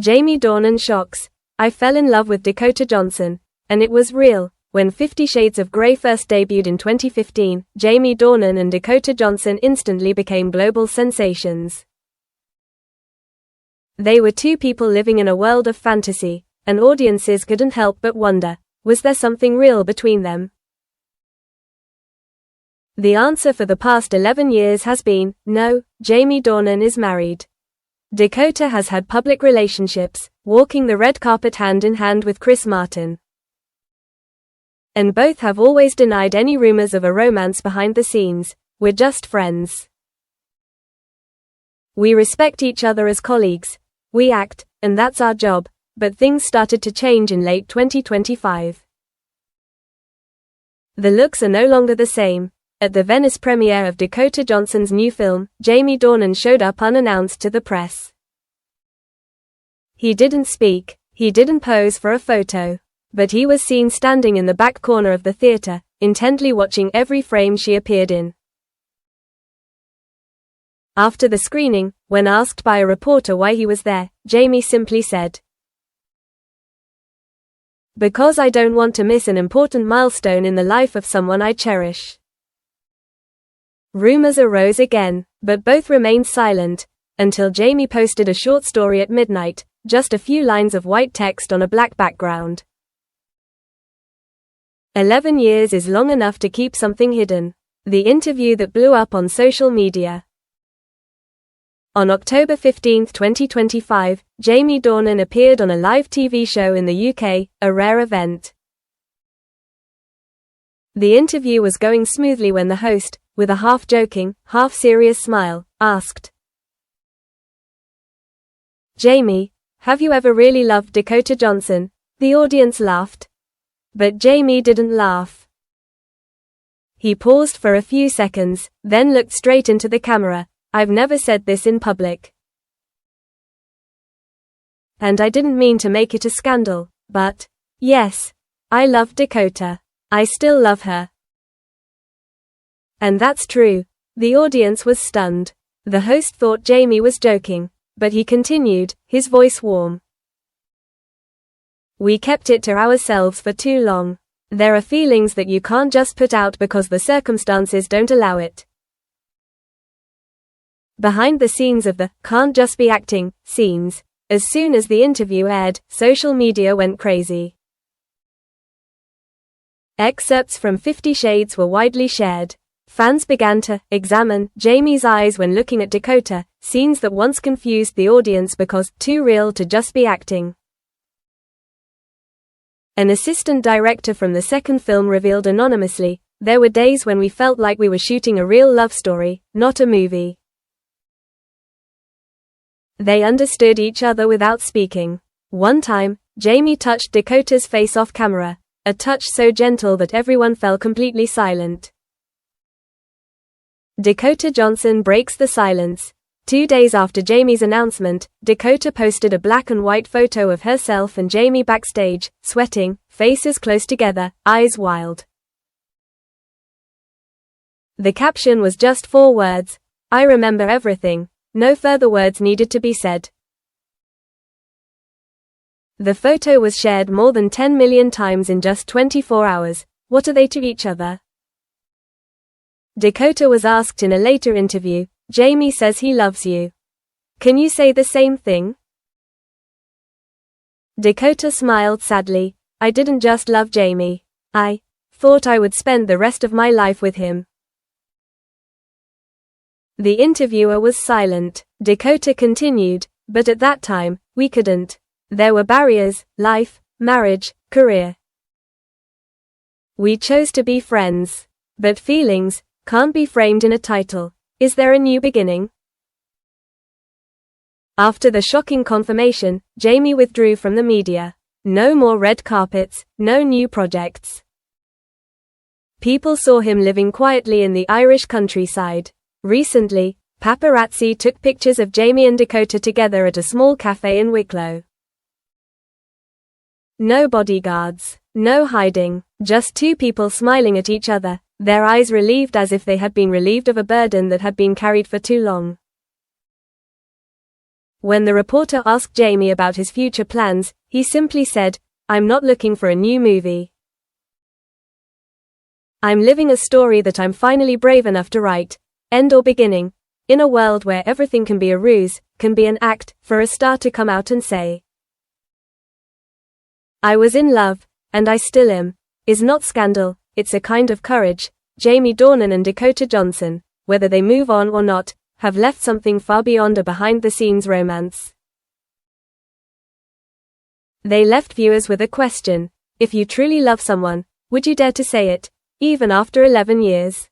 Jamie Dornan shocks. I fell in love with Dakota Johnson. And it was real. When 50 Shades of Grey first debuted in 2015, Jamie Dornan and Dakota Johnson instantly became global sensations. They were two people living in a world of fantasy, and audiences couldn't help but wonder, was there something real between them? The answer for the past 11 years has been, no. Jamie Dornan is married. Dakota has had public relationships, walking the red carpet hand in hand with Chris Martin. And both have always denied any rumors of a romance behind the scenes. We're just friends. We respect each other as colleagues. We act, and that's our job, but things started to change in late 2025. The looks are no longer the same. At the Venice premiere of Dakota Johnson's new film, Jamie Dornan showed up unannounced to the press. He didn't speak, he didn't pose for a photo, but he was seen standing in the back corner of the theater, intently watching every frame she appeared in. After the screening, when asked by a reporter why he was there, Jamie simply said, "Because I don't want to miss an important milestone in the life of someone I cherish." Rumors arose again, but both remained silent, until Jamie posted a short story at midnight, just a few lines of white text on a black background. 11 years is long enough to keep something hidden. The interview that blew up on social media. On October 15, 2025, Jamie Dornan appeared on a live TV show in the UK, a rare event. The interview was going smoothly when the host, with a half-joking, half-serious smile, asked, "Jamie, have you ever really loved Dakota Johnson?" The audience laughed. But Jamie didn't laugh. He paused for a few seconds, then looked straight into the camera. "I've never said this in public. And I didn't mean to make it a scandal, but, yes, I love Dakota. I still love her. And that's true." The audience was stunned. The host thought Jamie was joking, but he continued, his voice warm. "We kept it to ourselves for too long. There are feelings that you can't just put out because the circumstances don't allow it." Behind the scenes of the "can't just be acting" scenes, as soon as the interview aired, social media went crazy. Excerpts from 50 Shades were widely shared. Fans began to examine Jamie's eyes when looking at Dakota, scenes that once confused the audience because too real to just be acting. An assistant director from the second film revealed anonymously, "There were days when we felt like we were shooting a real love story, not a movie." They understood each other without speaking. One time, Jamie touched Dakota's face off camera, a touch so gentle that everyone fell completely silent. Dakota Johnson breaks the silence. 2 days after Jamie's announcement, Dakota posted a black and white photo of herself and Jamie backstage, sweating, faces close together, eyes wild. The caption was just 4 words, "I remember everything." No further words needed to be said. The photo was shared more than 10 million times in just 24 hours. What are they to each other? Dakota was asked in a later interview, "Jamie says he loves you. Can you say the same thing?" Dakota smiled sadly, "I didn't just love Jamie. I thought I would spend the rest of my life with him." The interviewer was silent. Dakota continued, "But at that time, we couldn't. There were barriers, life, marriage, career. We chose to be friends. But feelings can't be framed in a title. Is there a new beginning?" After the shocking confirmation, Jamie withdrew from the media. No more red carpets, no new projects. People saw him living quietly in the Irish countryside. Recently, paparazzi took pictures of Jamie and Dakota together at a small cafe in Wicklow. No bodyguards, no hiding, just 2 people smiling at each other, their eyes relieved as if they had been relieved of a burden that had been carried for too long. When the reporter asked Jamie about his future plans, he simply said, "I'm not looking for a new movie. I'm living a story that I'm finally brave enough to write. End or beginning. In a world where everything can be a ruse, can be an act, for a star to come out and say, I was in love, and I still am, is not scandal, it's a kind of courage." Jamie Dornan and Dakota Johnson, whether they move on or not, have left something far beyond a behind-the-scenes romance. They left viewers with a question: if you truly love someone, would you dare to say it, even after 11 years?